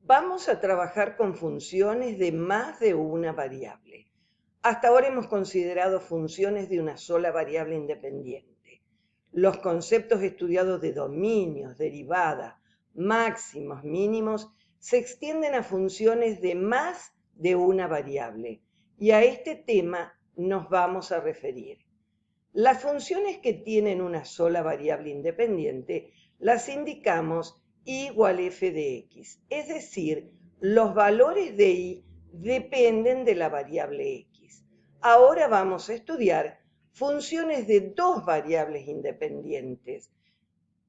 Vamos a trabajar con funciones de más de una variable. Hasta ahora hemos considerado funciones de una sola variable independiente. Los conceptos estudiados de dominios, derivada, máximos, mínimos, se extienden a funciones de más de una variable, y a este tema nos vamos a referir. Las funciones que tienen una sola variable independiente las indicamos y igual f de x, es decir, los valores de y dependen de la variable x. Ahora vamos a estudiar funciones de dos variables independientes.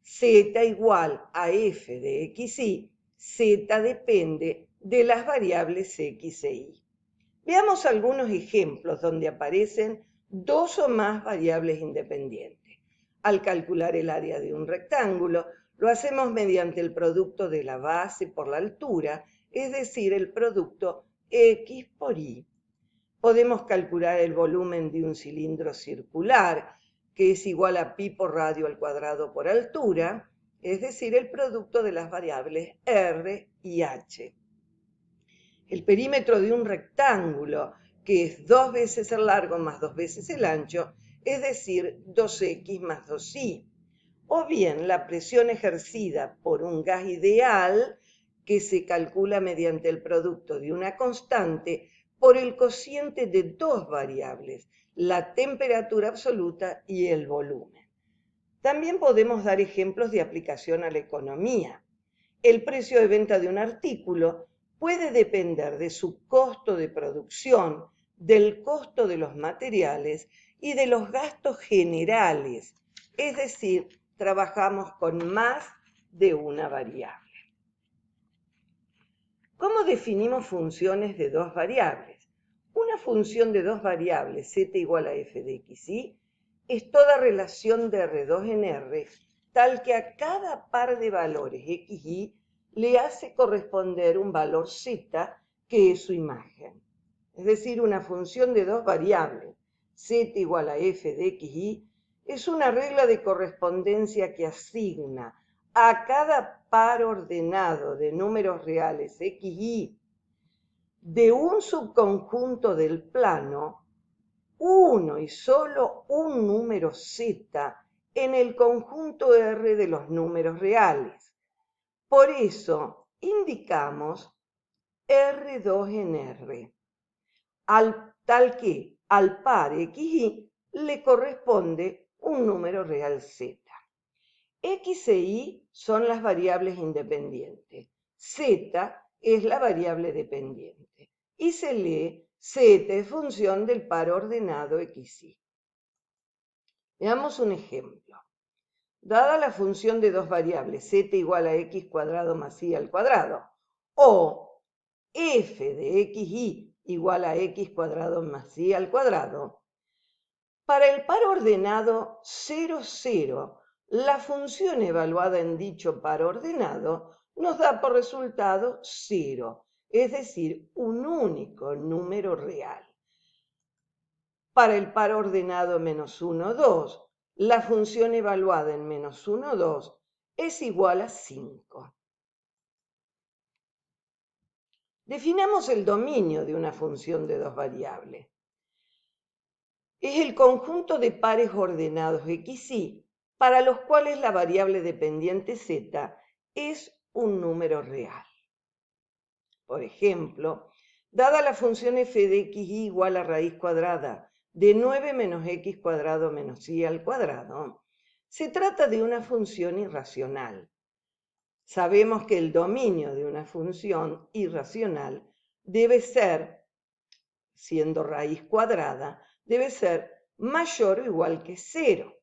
Z igual a f de x y, z depende de las variables x e y. Veamos algunos ejemplos donde aparecen dos o más variables independientes. Al calcular el área de un rectángulo, lo hacemos mediante el producto de la base por la altura, es decir, el producto x por y. Podemos calcular el volumen de un cilindro circular, que es igual a pi por radio al cuadrado por altura, es decir, el producto de las variables r y h. El perímetro de un rectángulo, que es 2 veces el largo más 2 veces el ancho, es decir, 2x más 2y. O bien la presión ejercida por un gas ideal, que se calcula mediante el producto de una constante por el cociente de dos variables, la temperatura absoluta y el volumen. También podemos dar ejemplos de aplicación a la economía. El precio de venta de un artículo puede depender de su costo de producción, del costo de los materiales y de los gastos generales. Es decir, trabajamos con más de una variable. ¿Cómo definimos funciones de dos variables? Una función de dos variables, z igual a f de x y, es toda relación de R2 en R, tal que a cada par de valores x y le hace corresponder un valor z, que es su imagen. Es decir, una función de dos variables, z igual a f de x y, es una regla de correspondencia que asigna a cada par ordenado de números reales x y de un subconjunto del plano, uno y solo un número z en el conjunto R de los números reales. Por eso indicamos R2 en R, tal que al par XY le corresponde un número real Z. X e Y son las variables independientes. Z es la variable dependiente. Y se lee Z es función del par ordenado XY. Veamos un ejemplo. Dada la función de dos variables, z igual a x cuadrado más y al cuadrado, o f de xy igual a x cuadrado más y al cuadrado, para el par ordenado 0, 0, la función evaluada en dicho par ordenado nos da por resultado 0, es decir, un único número real. Para el par ordenado menos 1, 2, la función evaluada en menos 1, 2 es igual a 5. Definamos el dominio de una función de dos variables. Es el conjunto de pares ordenados x y para los cuales la variable dependiente z es un número real. Por ejemplo, dada la función f de x y igual a raíz cuadrada de 9 menos x cuadrado menos y al cuadrado, se trata de una función irracional. Sabemos que el dominio de una función irracional debe ser, siendo raíz cuadrada, debe ser mayor o igual que 0.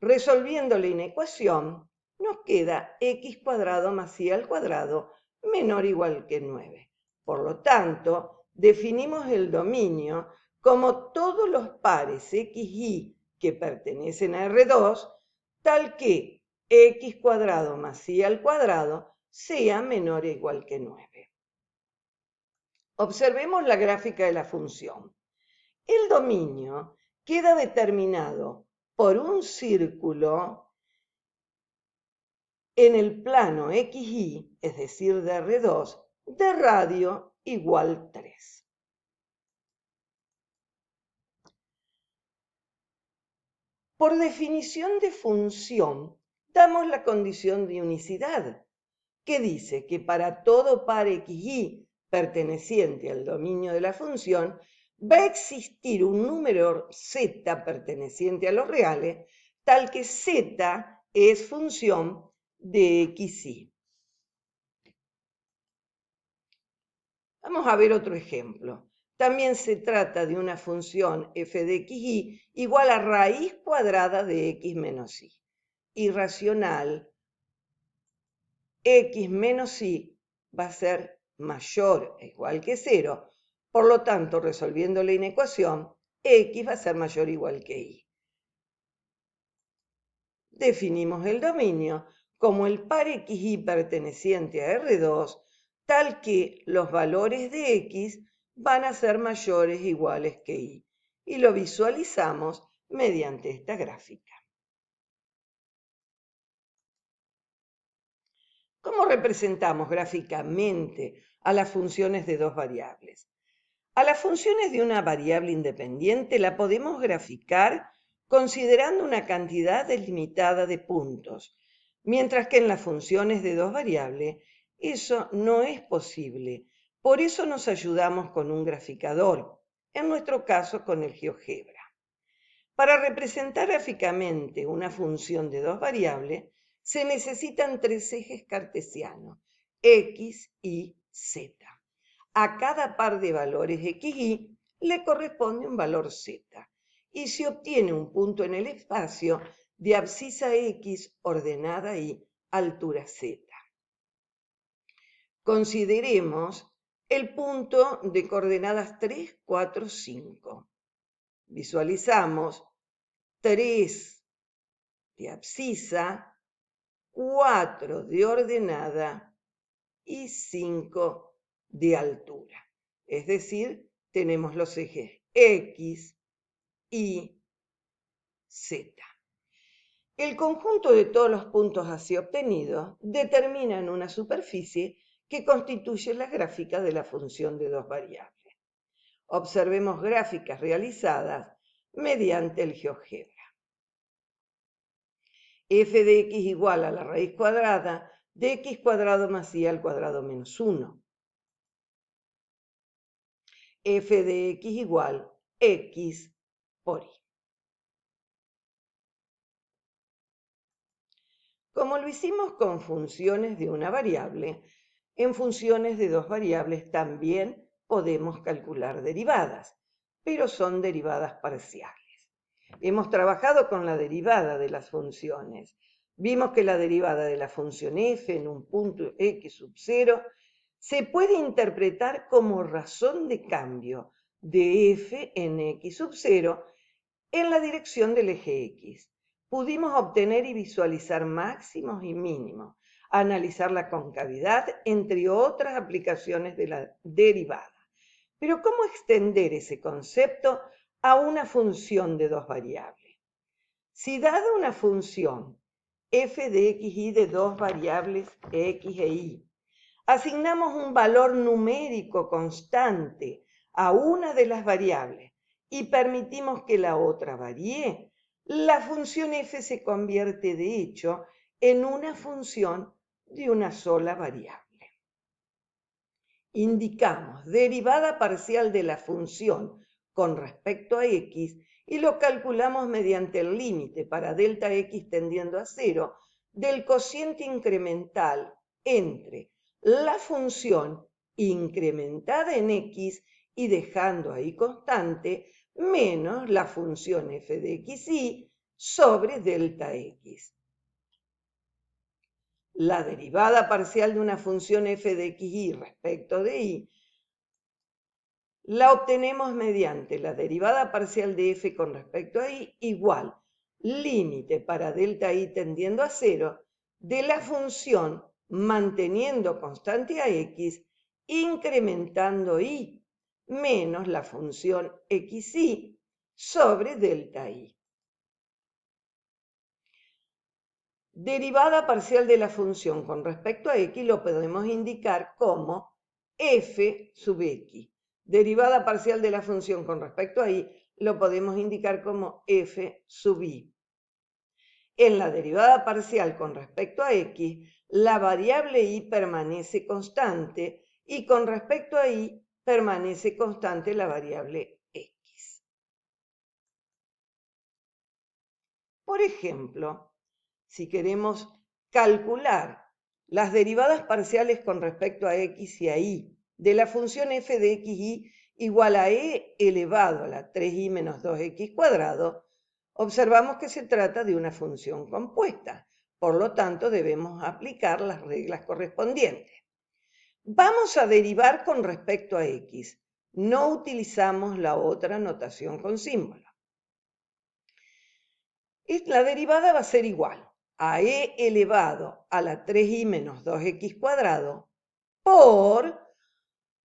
Resolviendo la inecuación, nos queda x cuadrado más y al cuadrado menor o igual que 9. Por lo tanto, definimos el dominio como todos los pares x y que pertenecen a R2, tal que x cuadrado más y al cuadrado sea menor o igual que 9. Observemos la gráfica de la función. El dominio queda determinado por un círculo en el plano XY, es decir, de R2, de radio igual 3. Por definición de función, damos la condición de unicidad, que dice que para todo par XY perteneciente al dominio de la función, va a existir un número z perteneciente a los reales, tal que z es función de XY. Vamos a ver otro ejemplo. También se trata de una función f de xy igual a raíz cuadrada de x menos y. Irracional, x menos y va a ser mayor o igual que 0. Por lo tanto, resolviendo la inecuación, x va a ser mayor o igual que y. Definimos el dominio como el par XY perteneciente a R2, tal que los valores de X van a ser mayores o iguales que Y, y lo visualizamos mediante esta gráfica. ¿Cómo representamos gráficamente a las funciones de dos variables? A las funciones de una variable independiente la podemos graficar considerando una cantidad delimitada de puntos, mientras que en las funciones de dos variables eso no es posible. Por eso nos ayudamos con un graficador, en nuestro caso con el GeoGebra. Para representar gráficamente una función de dos variables, se necesitan tres ejes cartesianos, X, Y, Z. A cada par de valores XY le corresponde un valor Z y se obtiene un punto en el espacio de abscisa X ordenada Y, altura Z. Consideremos el punto de coordenadas 3, 4, 5. Visualizamos 3 de abscisa, 4 de ordenada y 5 de altura. Es decir, tenemos los ejes X, Y, Z. El conjunto de todos los puntos así obtenidos determinan una superficie que constituye la gráfica de la función de dos variables. Observemos gráficas realizadas mediante el GeoGebra. F de x igual a la raíz cuadrada de x cuadrado más y al cuadrado menos 1. F de x igual x por y. Como lo hicimos con funciones de una variable, en funciones de dos variables también podemos calcular derivadas, pero son derivadas parciales. Hemos trabajado con la derivada de las funciones. Vimos que la derivada de la función f en un punto x sub 0 se puede interpretar como razón de cambio de f en x sub 0 en la dirección del eje x. Pudimos obtener y visualizar máximos y mínimos, analizar la concavidad, entre otras aplicaciones de la derivada. Pero ¿cómo extender ese concepto a una función de dos variables? Si dada una función f de x y de dos variables x e y, asignamos un valor numérico constante a una de las variables y permitimos que la otra varíe, la función f se convierte de hecho en una función de una sola variable. Indicamos derivada parcial de la función con respecto a x y lo calculamos mediante el límite para delta x tendiendo a 0 del cociente incremental entre la función incrementada en x y dejando ahí constante menos la función f de xy sobre delta x. La derivada parcial de una función f de xy respecto de y la obtenemos mediante la derivada parcial de f con respecto a y igual límite para delta y tendiendo a 0 de la función manteniendo constante a x, incrementando y, menos la función xy sobre delta y. Derivada parcial de la función con respecto a x lo podemos indicar como f sub x. Derivada parcial de la función con respecto a y lo podemos indicar como f sub y. En la derivada parcial con respecto a x, la variable y permanece constante y con respecto a y permanece constante la variable x. Por ejemplo, si queremos calcular las derivadas parciales con respecto a x y a y de la función f de xy igual a e elevado a la 3y menos 2x cuadrado, observamos que se trata de una función compuesta. Por lo tanto, debemos aplicar las reglas correspondientes. Vamos a derivar con respecto a x. No utilizamos la otra notación con símbolo. La derivada va a ser igual a e elevado a la 3y menos 2x cuadrado por,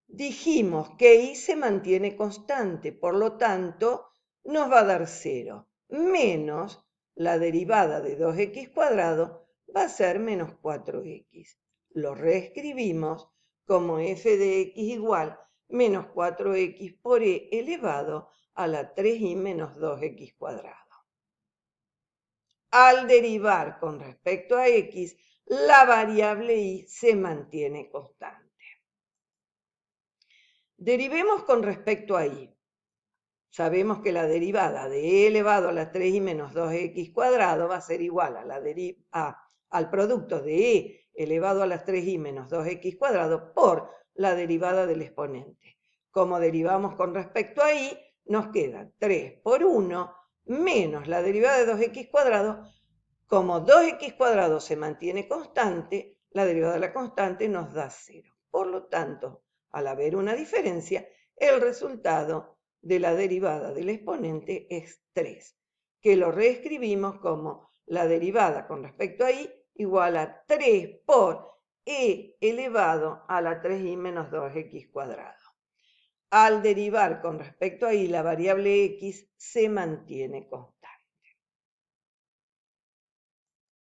dijimos que y se mantiene constante, por lo tanto nos va a dar 0, menos la derivada de 2x cuadrado va a ser menos 4x. Lo reescribimos como f de x igual menos 4x por e elevado a la 3y menos 2x cuadrado. Al derivar con respecto a x, la variable y se mantiene constante. Derivemos con respecto a y. Sabemos que la derivada de e elevado a la 3y menos 2x cuadrado va a ser igual a al producto de e elevado a las 3y menos 2x cuadrado por la derivada del exponente. Como derivamos con respecto a y, nos queda 3 por 1 menos la derivada de 2x cuadrado. Como 2x cuadrado se mantiene constante, la derivada de la constante nos da 0. Por lo tanto, al haber una diferencia, el resultado de la derivada del exponente es 3, que lo reescribimos como la derivada con respecto a y igual a 3 por e elevado a la 3y menos 2x cuadrado. Al derivar con respecto a y, la variable x se mantiene constante.